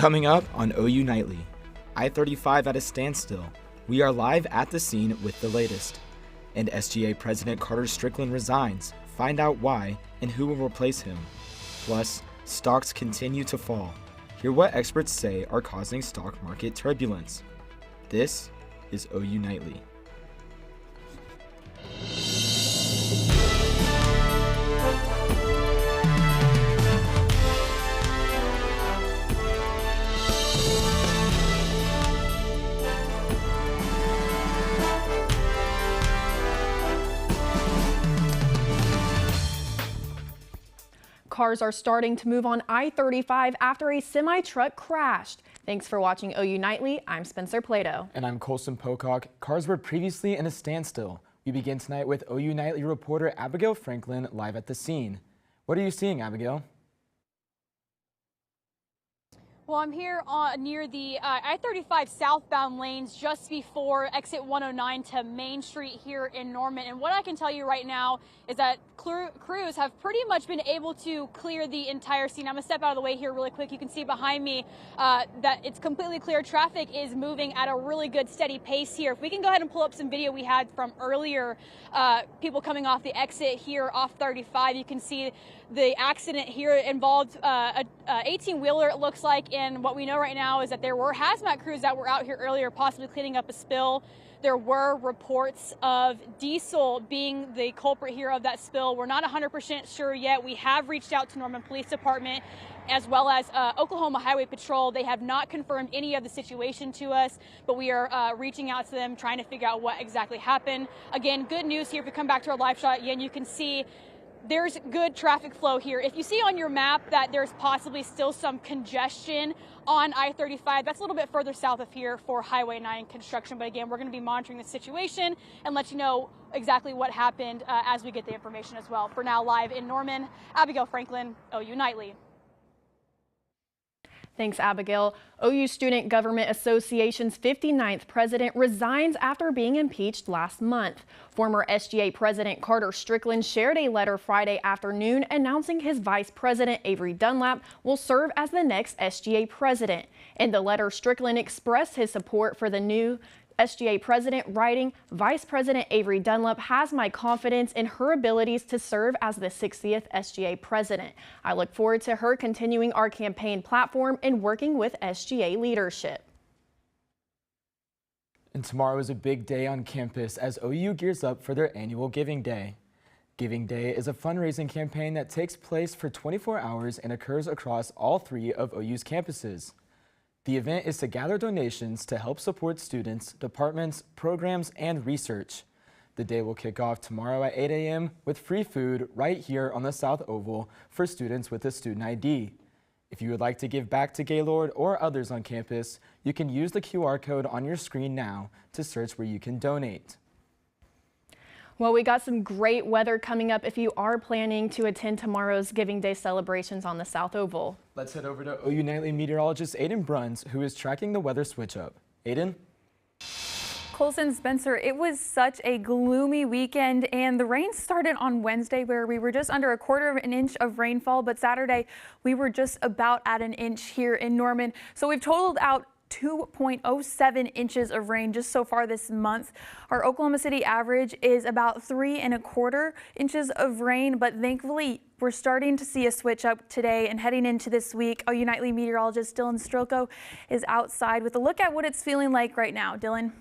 Coming up on OU Nightly, I-35 at a standstill. We are live at the scene with the latest. And SGA President Carter Strickland resigns. Find out why and who will replace him. Plus, stocks continue to fall. Hear what experts say are causing stock market turbulence. This is OU Nightly. Cars are starting to move on I-35 after a semi-truck crashed. Thanks for watching OU Nightly. I'm Spencer Plato. And I'm Colson Pocock. Cars were previously in a standstill. We begin tonight with OU Nightly reporter Abigail Franklin live at the scene. What are you seeing, Abigail? Well, I'm here near the I-35 southbound lanes just before exit 109 to Main Street here in Norman. And what I can tell you right now is that crews have pretty much been able to clear the entire scene. I'm going to step out of the way here really quick. You can see behind me that it's completely clear. Traffic is moving at a really good steady pace here. If we can go ahead and pull up some video we had from earlier, people coming off the exit here off 35, you can see the accident here involved a 18-wheeler, it looks like, and what we know right now is that there were hazmat crews that were out here earlier possibly cleaning up a spill. There were reports of diesel being the culprit here of that spill. We're not 100% sure yet. We have reached out to Norman Police Department as well as Oklahoma Highway Patrol. They have not confirmed any of the situation to us, but we are reaching out to them, trying to figure out what exactly happened. Again, good news here. If we come back to our live shot again, you can see there's good traffic flow here. If you see on your map that there's possibly still some congestion on I-35, that's a little bit further south of here for Highway 9 construction. But again, we're going to be monitoring the situation and let you know exactly what happened as we get the information as well. For now, live in Norman, Abigail Franklin, OU Nightly. Thanks, Abigail. OU Student Government Association's 59th president resigns after being impeached last month. Former SGA President Carter Strickland shared a letter Friday afternoon announcing his vice president, Avery Dunlap, will serve as the next SGA president. In the letter, Strickland expressed his support for the new SGA president, writing, "Vice President Avery Dunlap has my confidence in her abilities to serve as the 60th SGA president. I look forward to her continuing our campaign platform and working with SGA leadership." And tomorrow is a big day on campus as OU gears up for their annual Giving Day. Giving Day is a fundraising campaign that takes place for 24 hours and occurs across all 3 of OU's campuses. The event is to gather donations to help support students, departments, programs, and research. The day will kick off tomorrow at 8 a.m. with free food right here on the South Oval for students with a student ID. If you would like to give back to Gaylord or others on campus, you can use the QR code on your screen now to search where you can donate. Well, we got some great weather coming up if you are planning to attend tomorrow's Giving Day celebrations on the South Oval. Let's head over to OU Nightly meteorologist Aiden Bruns, who is tracking the weather switch up. Aiden? Colson, Spencer, it was such a gloomy weekend, and the rain started on Wednesday where we were just under 1/4 of an inch of rainfall, but Saturday we were just about at an inch here in Norman. So we've totaled out 2.07 inches of rain just so far this month. Our Oklahoma City average is about 3.25 inches of rain, but thankfully we're starting to see a switch up today and heading into this week. OU Nightly meteorologist Dylan Strelko is outside with a look at what it's feeling like right now. Dylan?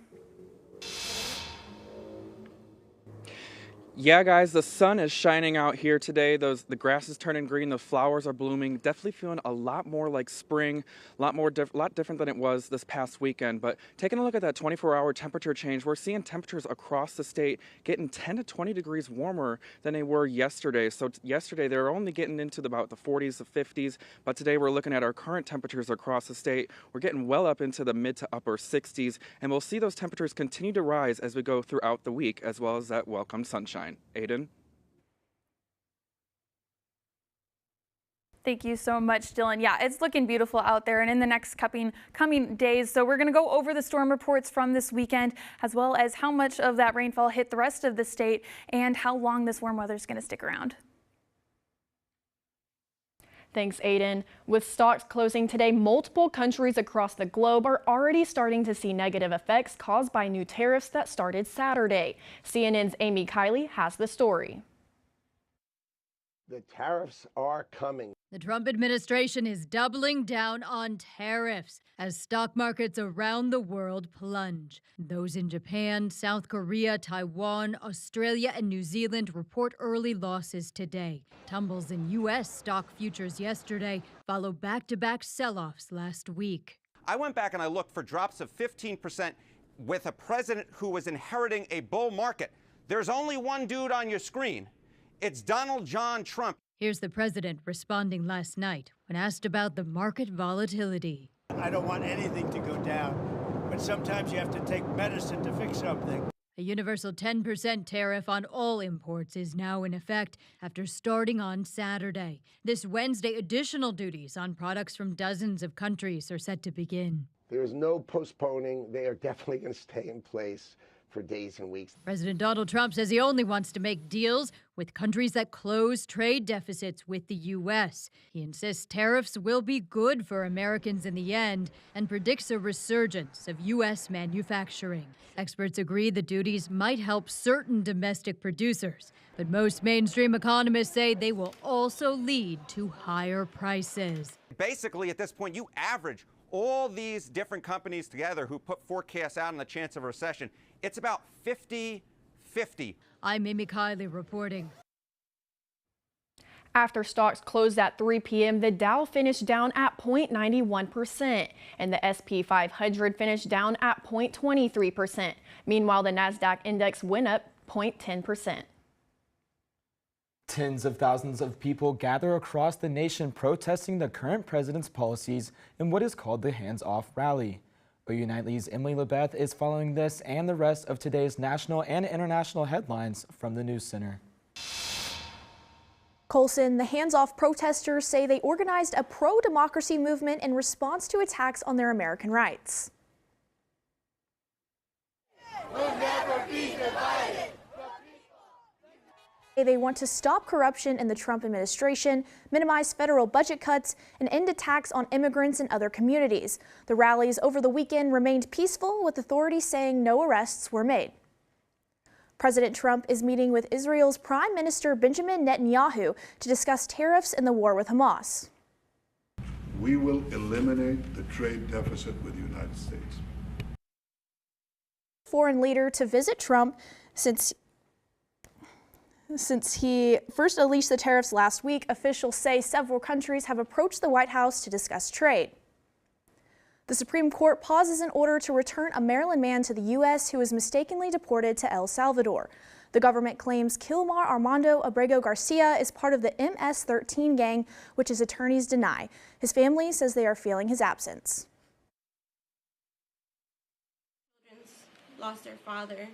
Yeah, guys, the sun is shining out here today. The grass is turning green. The flowers are blooming. Definitely feeling a lot more like spring, a lot different than it was this past weekend. But taking a look at that 24-hour temperature change, we're seeing temperatures across the state getting 10 to 20 degrees warmer than they were yesterday. So yesterday they were only getting into about the 40s to 50s, but today we're looking at our current temperatures across the state. We're getting well up into the mid to upper 60s, and we'll see those temperatures continue to rise as we go throughout the week, as well as that welcome sunshine. Aiden? Thank you so much, Dylan. Yeah, it's looking beautiful out there and in the next coming days. So we're going to go over the storm reports from this weekend, as well as how much of that rainfall hit the rest of the state and how long this warm weather is going to stick around. Thanks, Aiden. With stocks closing today, multiple countries across the globe are already starting to see negative effects caused by new tariffs that started Saturday. CNN's Amy Kiley has the story. The tariffs are coming. The Trump administration is doubling down on tariffs as stock markets around the world plunge. Those in Japan, South Korea, Taiwan, Australia, and New Zealand report early losses today. Tumbles in U.S. stock futures yesterday follow back-to-back sell-offs last week. I went back and I looked for drops of 15% with a president who was inheriting a bull market. There's only one dude on your screen. It's Donald John Trump. Here's the president responding last night when asked about the market volatility. I don't want anything to go down, but sometimes you have to take medicine to fix something. A universal 10% tariff on all imports is now in effect after starting on Saturday. This Wednesday, additional duties on products from dozens of countries are set to begin. There is no postponing. They are definitely going to stay in place for days and weeks. President Donald Trump says he only wants to make deals with countries that close trade deficits with the U.S. He insists tariffs will be good for Americans in the end and predicts a resurgence of U.S. manufacturing. Experts agree the duties might help certain domestic producers, but most mainstream economists say they will also lead to higher prices. Basically, at this point, you average all these different companies together who put forecasts out on the chance of a recession. It's about 50-50. I'm Amy Kiley reporting. After stocks closed at 3 p.m., the Dow finished down at 0.91%, and the S&P 500 finished down at 0.23%. Meanwhile, the Nasdaq index went up 0.10%. Tens of thousands of people gather across the nation protesting the current president's policies in what is called the Hands Off Rally. OU Nightly's Emily LeBeth is following this and the rest of today's national and international headlines from the News Center. Colson, the hands-off protesters say they organized a pro-democracy movement in response to attacks on their American rights. We'll never be divided. They want to stop corruption in the Trump administration, minimize federal budget cuts, and end attacks on immigrants and other communities. The rallies over the weekend remained peaceful, with authorities saying no arrests were made. President Trump is meeting with Israel's Prime Minister Benjamin Netanyahu to discuss tariffs and the war with Hamas. We will eliminate the trade deficit with the United States. Foreign leader to visit Trump since he first unleashed the tariffs last week. Officials say several countries have approached the White House to discuss trade. The Supreme Court pauses an order to return a Maryland man to the U.S. who was mistakenly deported to El Salvador. The government claims Kilmar Armando Abrego Garcia is part of the MS-13 gang, which his attorneys deny. His family says they are feeling his absence. Children lost their father,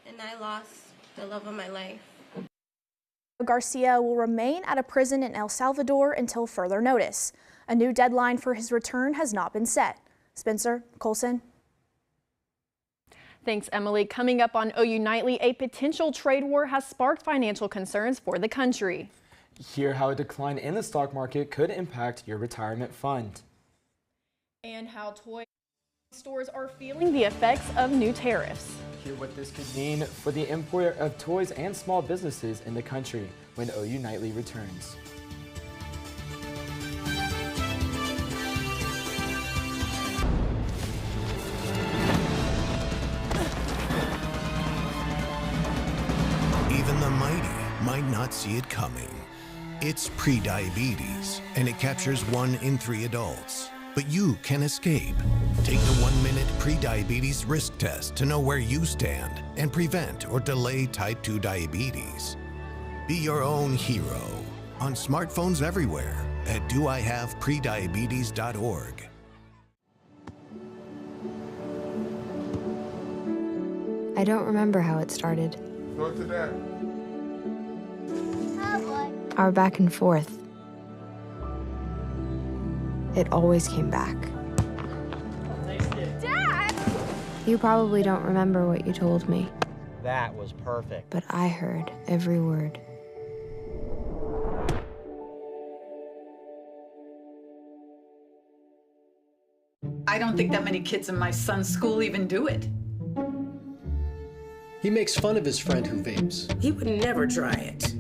and I lost the love of my life. Garcia will remain at a prison in El Salvador until further notice. A new deadline for his return has not been set. Spencer, Colson. Thanks, Emily. Coming up on OU Nightly, a potential trade war has sparked financial concerns for the country. Hear how a decline in the stock market could impact your retirement fund. And how toy stores are feeling the effects of new tariffs. Hear what this could mean for the import of toys and small businesses in the country when OU Nightly returns. Even the mighty might not see it coming. It's prediabetes, and it captures 1 in 3 adults. But you can escape. Take the 1-minute prediabetes risk test to know where you stand and prevent or delay type 2 diabetes. Be your own hero on smartphones everywhere at doihaveprediabetes.org. I don't remember how it started. Go to that. Our back and forth. It always came back. Dad! You probably don't remember what you told me. That was perfect. But I heard every word. I don't think that many kids in my son's school even do it. He makes fun of his friend who vapes. He would never try it.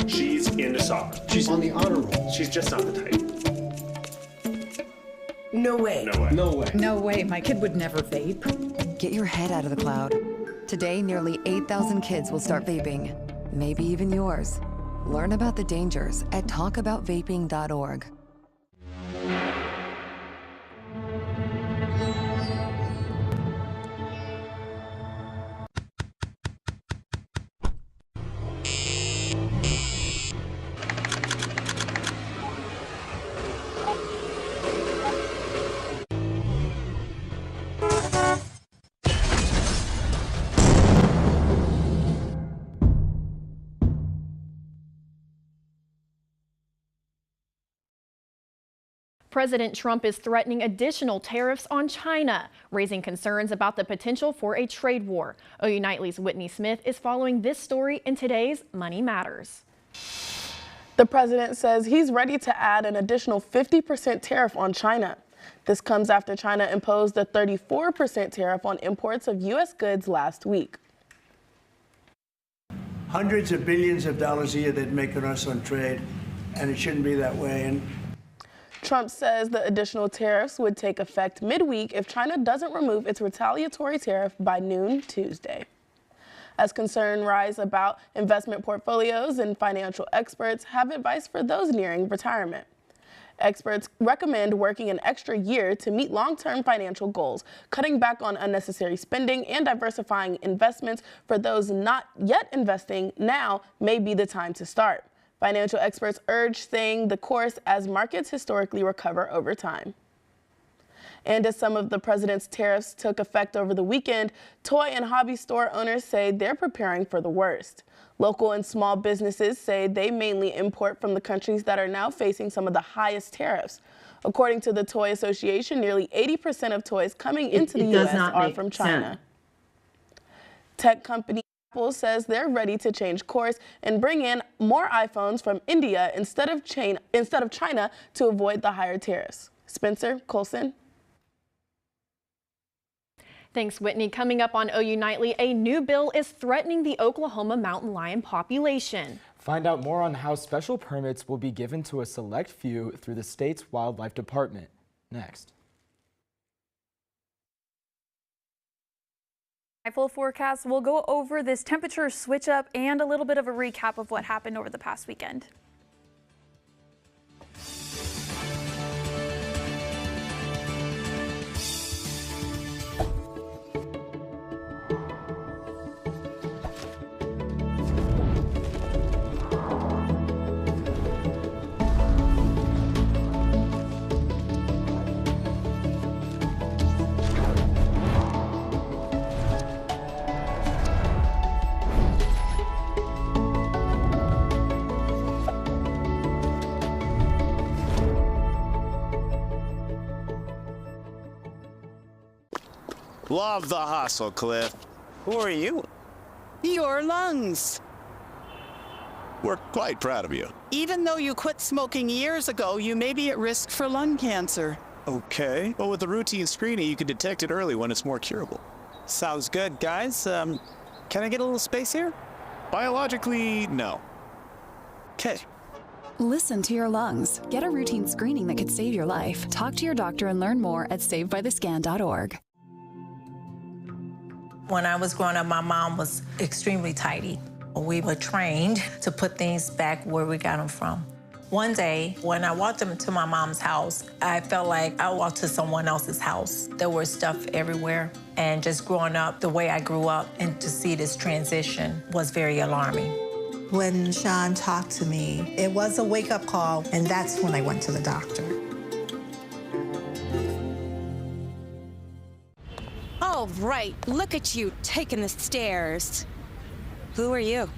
She's into soccer. She's on the honor roll. She's just not the type. No way. No way. No way. No way, my kid would never vape. Get your head out of the cloud. Today, nearly 8,000 kids will start vaping. Maybe even yours. Learn about the dangers at talkaboutvaping.org. President Trump is threatening additional tariffs on China, raising concerns about the potential for a trade war. OU Nightly's Whitney Smith is following this story in today's Money Matters. The president says he's ready to add an additional 50% tariff on China. This comes after China imposed a 34% tariff on imports of U.S. goods last week. Hundreds of billions of dollars a year they'd make on us on trade, and it shouldn't be that way. And Trump says the additional tariffs would take effect midweek if China doesn't remove its retaliatory tariff by noon Tuesday. As concerns rise about investment portfolios, and financial experts have advice for those nearing retirement. Experts recommend working an extra year to meet long-term financial goals, cutting back on unnecessary spending and diversifying investments. For those not yet investing, now may be the time to start. Financial experts urge staying the course as markets historically recover over time. And as some of the president's tariffs took effect over the weekend, toy and hobby store owners say they're preparing for the worst. Local and small businesses say they mainly import from the countries that are now facing some of the highest tariffs. According to the Toy Association, nearly 80% of toys coming into the U.S. are from China. Tech company Apple says they're ready to change course and bring in more iPhones from India instead of China to avoid the higher tariffs. Spencer Colson. Thanks, Whitney. Coming up on OU Nightly, a new bill is threatening the Oklahoma mountain lion population. Find out more on how special permits will be given to a select few through the state's wildlife department. Next. Full forecast, we'll go over this temperature switch up and a little bit of a recap of what happened over the past weekend. Love the hustle, Cliff. Who are you? Your lungs. We're quite proud of you. Even though you quit smoking years ago, you may be at risk for lung cancer. Okay. Well, with the routine screening, you can detect it early when it's more curable. Sounds good, guys. Can I get a little space here? Biologically, no. Okay. Listen to your lungs. Get a routine screening that could save your life. Talk to your doctor and learn more at savedbythescan.org. When I was growing up, my mom was extremely tidy. We were trained to put things back where we got them from. One day, when I walked into my mom's house, I felt like I walked to someone else's house. There was stuff everywhere. And just growing up the way I grew up and to see this transition was very alarming. When Sean talked to me, it was a wake-up call, and that's when I went to the doctor. All right, look at you taking the stairs. Who are you?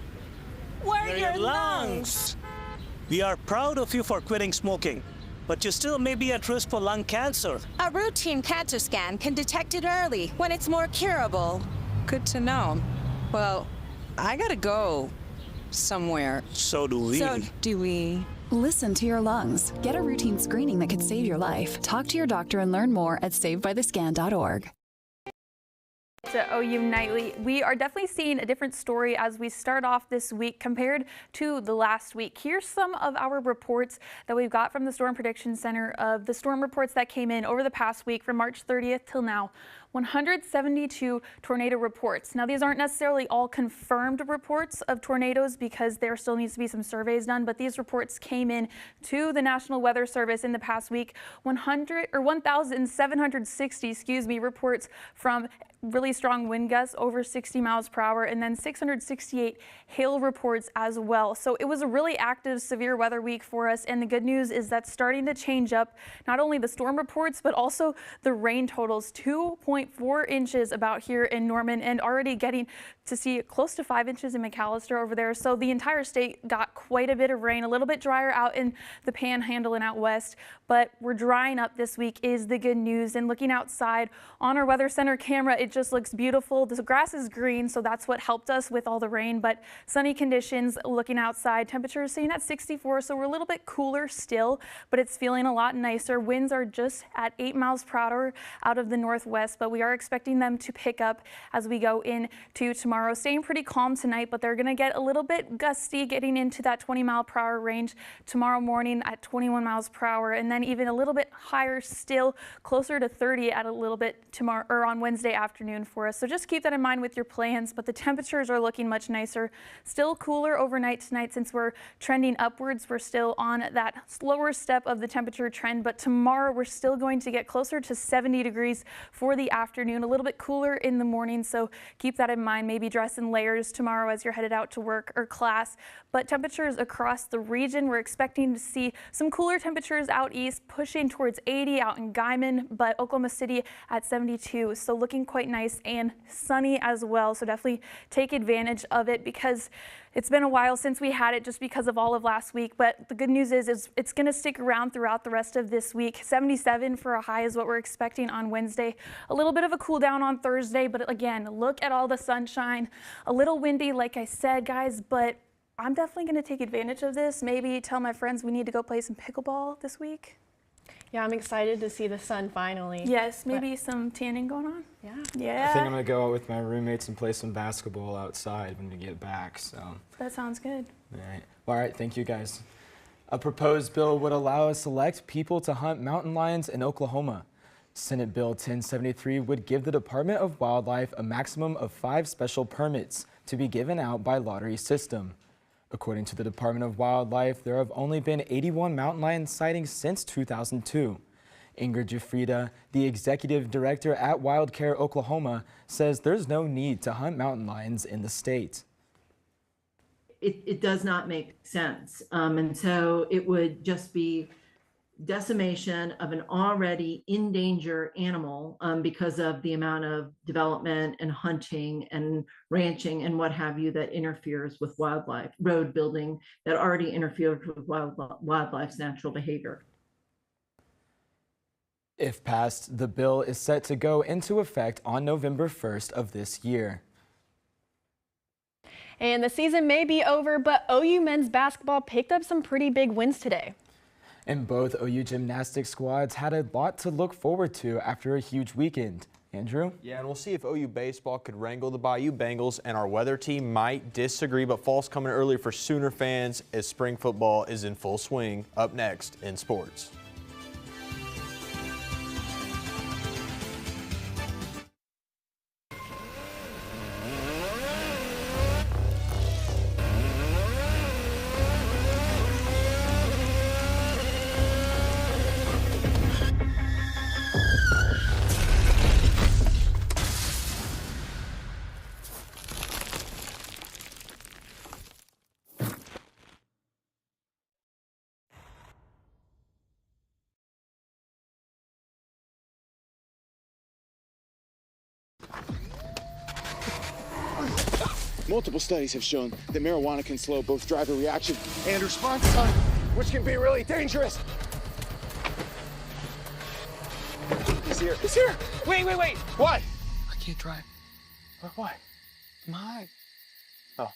We're your lungs. We are proud of you for quitting smoking, but you still may be at risk for lung cancer. A routine cancer scan can detect it early when it's more curable. Good to know. Well, I gotta go somewhere. So do we. So do we. Listen to your lungs. Get a routine screening that could save your life. Talk to your doctor and learn more at savebythescan.org. To OU Nightly, we are definitely seeing a different story as we start off this week compared to the last week. Here's some of our reports that we've got from the Storm Prediction Center of the storm reports that came in over the past week from March 30th till now. 172 tornado reports. Now, these aren't necessarily all confirmed reports of tornadoes because there still needs to be some surveys done, but these reports came in to the National Weather Service in the past week. 1,760, reports from really strong wind gusts over 60 miles per hour, and then 668 hail reports as well. So it was a really active, severe weather week for us, and the good news is that's starting to change up not only the storm reports, but also the rain totals. 2.4 inches about here in Norman, and already getting to see close to 5 inches in McAllister over there. So the entire state got quite a bit of rain, a little bit drier out in the Panhandle and out west, but we're drying up this week is the good news. And looking outside on our Weather Center camera, it just looks beautiful. The grass is green, so that's what helped us with all the rain, but sunny conditions looking outside. Temperatures staying at 64, so we're a little bit cooler still, but it's feeling a lot nicer. Winds are just at 8 miles per hour out of the northwest, but we are expecting them to pick up as we go into tomorrow. Staying pretty calm tonight, but they're going to get a little bit gusty, getting into that 20 mile per hour range tomorrow morning at 21 miles per hour, and then even a little bit higher still, closer to 30 at a little bit tomorrow or on Wednesday afternoon for us. So just keep that in mind with your plans, but the temperatures are looking much nicer. Still cooler overnight tonight since we're trending upwards. We're still on that slower step of the temperature trend, but tomorrow we're still going to get closer to 70 degrees for the afternoon, a little bit cooler in the morning, so keep that in mind. Maybe dress in layers tomorrow as you're headed out to work or class. But temperatures across the region, we're expecting to see some cooler temperatures out east, pushing towards 80 out in Guyman, but Oklahoma City at 72. So looking quite nice and sunny as well. So definitely take advantage of it because it's been a while since we had it just because of all of last week. But the good news is it's going to stick around throughout the rest of this week. 77 for a high is what we're expecting on Wednesday. A little bit of a cool down on Thursday, but again, look at all the sunshine. A little windy, like I said, guys, but I'm definitely going to take advantage of this. Maybe tell my friends we need to go play some pickleball this week. Yeah, I'm excited to see the sun finally. Yes, maybe some tanning going on. Yeah. Yeah. I think I'm going to go out with my roommates and play some basketball outside when we get back. So that sounds good. All right, thank you guys. A proposed bill would allow select people to hunt mountain lions in Oklahoma. Senate Bill 1073 would give the Department of Wildlife a maximum of 5 special permits to be given out by lottery system. According to the Department of Wildlife, there have only been 81 mountain lion sightings since 2002. Ingrid Jafrida, the executive director at Wild Care Oklahoma, says there's no need to hunt mountain lions in the state. It does not make sense. And so it would just be decimation of an already in danger animal because of the amount of development and hunting and ranching and what have you that interferes with wildlife, road building that already interferes with wildlife's natural behavior. If passed, the bill is set to go into effect on November 1st of this year. And the season may be over, but OU men's basketball picked up some pretty big wins today. And both OU gymnastics squads had a lot to look forward to after a huge weekend. Andrew? Yeah, and we'll see if OU baseball could wrangle the Bayou Bengals, and our weather team might disagree, but fall's coming early for Sooner fans as spring football is in full swing. Up next in sports. Multiple studies have shown that marijuana can slow both driver reaction and response time, which can be really dangerous. He's here. He's here. Wait. What? I can't drive. Why? I'm high. Oh.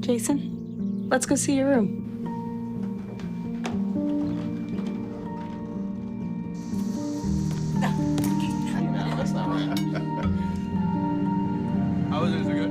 Jason, let's go see your room. That's not right. How was it? Is it good?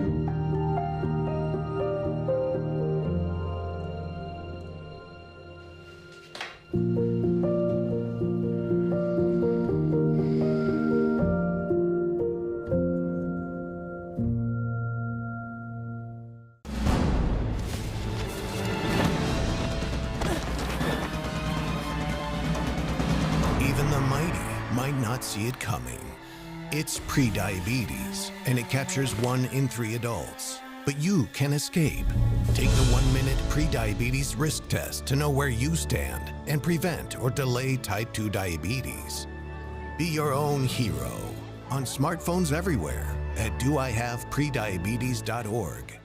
Even the mighty might not see it coming. It's prediabetes, and it captures 1 in 3 adults. But you can escape. Take the 1-minute prediabetes risk test to know where you stand and prevent or delay type 2 diabetes. Be your own hero on smartphones everywhere at doihaveprediabetes.org.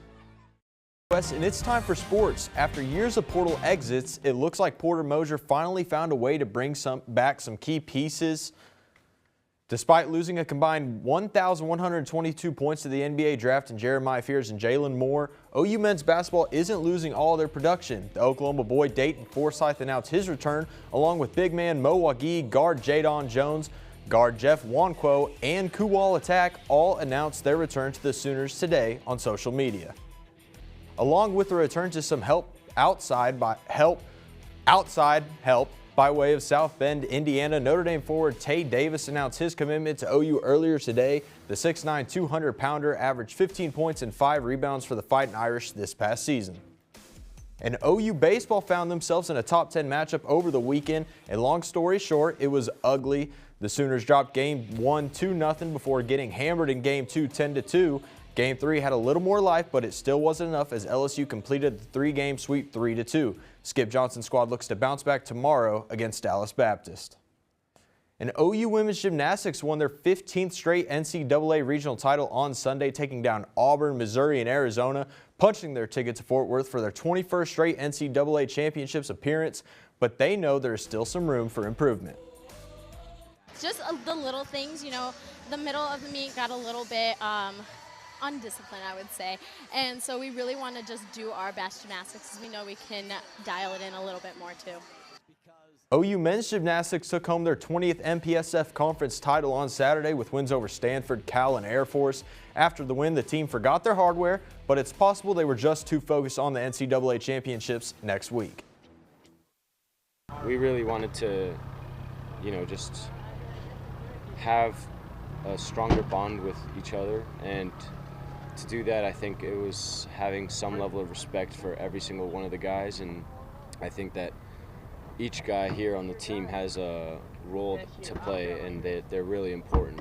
And it's time for sports. After years of portal exits, it looks like Porter Moser finally found a way to bring back some key pieces. Despite losing a combined 1,122 points to the NBA draft in Jeremiah Fears and Jalen Moore, OU men's basketball isn't losing all their production. The Oklahoma boy Dayton Forsyth announced his return, along with big man Mo Wagee, guard Jadon Jones, guard Jeff Wanquo, and Kuwal Attack all announced their return to the Sooners today on social media. Along with the return to some outside help by way of South Bend, Indiana, Notre Dame forward Tay Davis announced his commitment to OU earlier today. The 6'9", 200-pounder averaged 15 points and 5 rebounds for the Fighting Irish this past season. And OU baseball found themselves in a top 10 matchup over the weekend, and long story short, it was ugly. The Sooners dropped Game 1 2-0 before getting hammered in Game 2 10-2. Game 3 had a little more life, but it still wasn't enough as LSU completed the 3-game sweep 3-2. Skip Johnson's squad looks to bounce back tomorrow against Dallas Baptist. And OU women's gymnastics won their 15th straight NCAA regional title on Sunday, taking down Auburn, Missouri, and Arizona, punching their ticket to Fort Worth for their 21st straight NCAA championships appearance, but they know there's still some room for improvement. Just the little things, you know, the middle of the meet got a little bit undisciplined, I would say. And so we really want to just do our best gymnastics because we know we can dial it in a little bit more too. OU men's gymnastics took home their 20th MPSF conference title on Saturday with wins over Stanford, Cal, and Air Force. After the win, the team forgot their hardware, but it's possible they were just too focused on the NCAA championships next week. We really wanted to, you know, just have a stronger bond with each other, and to do that, I think it was having some level of respect for every single one of the guys, and I think that each guy here on the team has a role to play, and they're really important.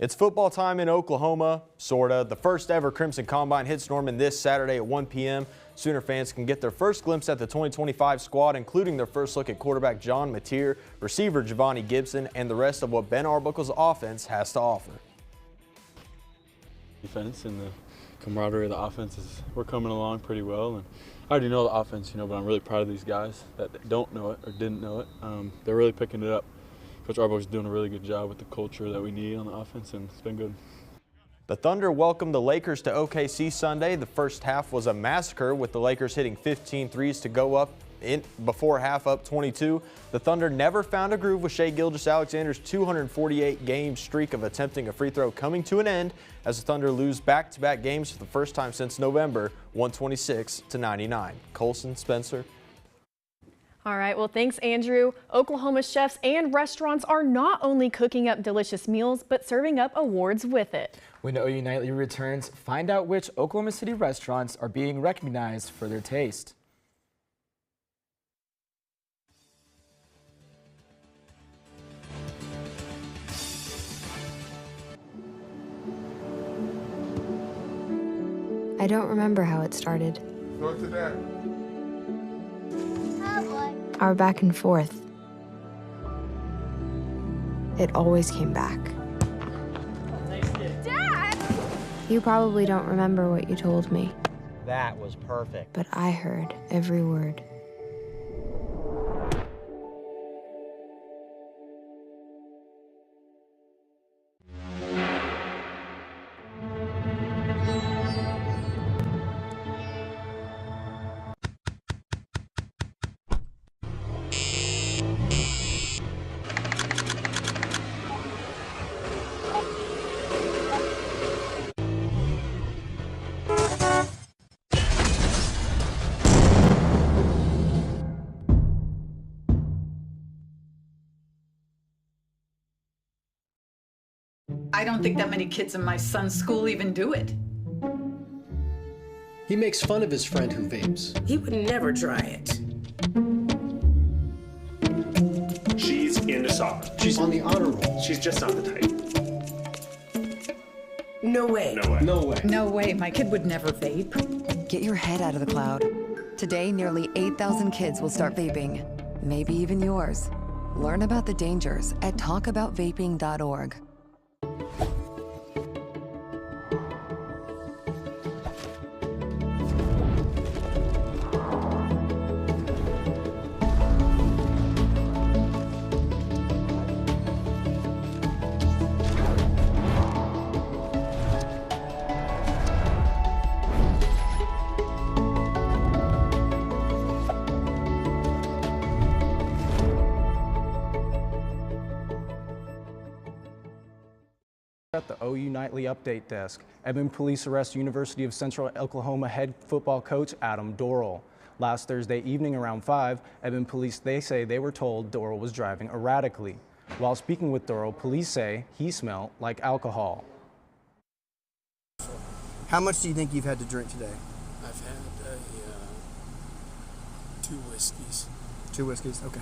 It's football time in Oklahoma, sorta. The first ever Crimson Combine hits Norman this Saturday at 1 p.m. Sooner fans can get their first glimpse at the 2025 squad, including their first look at quarterback John Mateer, receiver Javani Gibson, and the rest of what Ben Arbuckle's offense has to offer. Defense and the camaraderie of the offense we're coming along pretty well, and I already know the offense, you know, but I'm really proud of these guys that don't know it or didn't know it. They're really picking it up. Coach Arbuckle's doing a really good job with the culture that we need on the offense, and it's been good. The Thunder welcomed the Lakers to OKC Sunday. The first half was a massacre, with the Lakers hitting 15 threes to go up before half, up 22. The Thunder never found a groove, with Shai Gilgeous-Alexander's 248-game streak of attempting a free throw coming to an end as the Thunder lose back-to-back games for the first time since November, 126-99. Colson, Spencer. All right, well, thanks, Andrew. Oklahoma chefs and restaurants are not only cooking up delicious meals, but serving up awards with it. When OU Nightly returns, find out which Oklahoma City restaurants are being recognized for their taste. I don't remember how it started. Go to that. Our back and forth. It always came back. Dad! You probably don't remember what you told me, That was perfect. but I heard every word. I don't think that many kids in my son's school even do it. He makes fun of his friend who vapes. He would never try it. She's into soccer. She's on the honor roll. She's just not the type. No way. No way. No way. No way, my kid would never vape. Get your head out of the cloud. Today, nearly 8,000 kids will start vaping. Maybe even yours. Learn about the dangers at talkaboutvaping.org. At the OU Nightly Update Desk, Edmond Police arrest University of Central Oklahoma head football coach Adam Dorrell. Last Thursday evening around 5, Edmond Police, they say they were told Dorrell was driving erratically. While speaking with Dorrell, police say he smelled like alcohol. How much do you think you've had to drink today? I've had 2 whiskeys. 2 whiskeys, okay.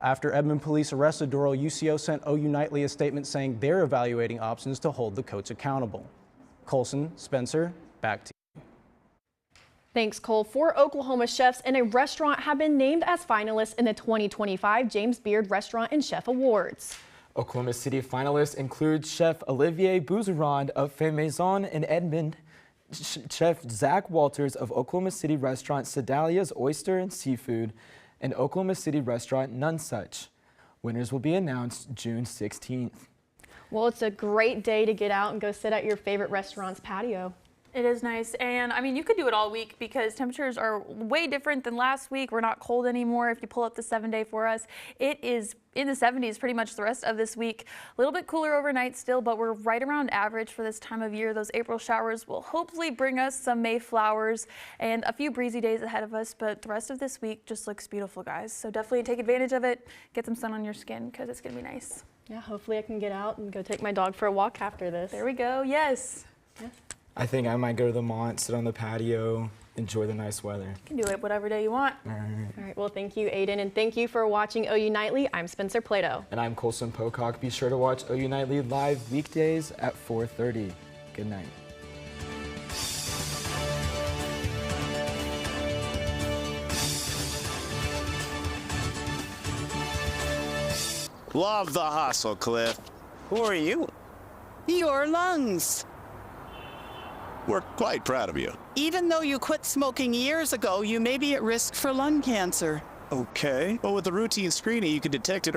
After Edmond Police arrested Dorrell, UCO sent OU Nightly a statement saying they're evaluating options to hold the coach accountable. Colson, Spencer, back to you. Thanks, Cole. 4 Oklahoma chefs in a restaurant have been named as finalists in the 2025 James Beard Restaurant and Chef Awards. Oklahoma City finalists include Chef Olivier Bouzeron of Femme Maison in Edmond, Chef Zach Walters of Oklahoma City restaurant Sedalia's Oyster and Seafood, and Oklahoma City restaurant None Such. Winners will be announced June 16th. Well, it's a great day to get out and go sit at your favorite restaurant's patio. It is nice, and I mean, you could do it all week because temperatures are way different than last week. We're not cold anymore. If you pull up the 7-day for us, it is in the 70s pretty much the rest of this week. A little bit cooler overnight still, but we're right around average for this time of year. Those April showers will hopefully bring us some May flowers and a few breezy days ahead of us, but the rest of this week just looks beautiful, guys. So definitely take advantage of it. Get some sun on your skin because it's going to be nice. Yeah, hopefully I can get out and go take my dog for a walk after this. There we go. Yes. Yeah. I think I might go to the Mont, sit on the patio, enjoy the nice weather. You can do it whatever day you want. All right. All right, well, thank you, Aiden, and thank you for watching OU Nightly. I'm Spencer Plato. And I'm Colson Pocock. Be sure to watch OU Nightly live weekdays at 4:30. Good night. Love the hustle, Cliff. Who are you? Your lungs. We're quite proud of you. Even though you quit smoking years ago, you may be at risk for lung cancer. Okay. But with the routine screening, you can detect it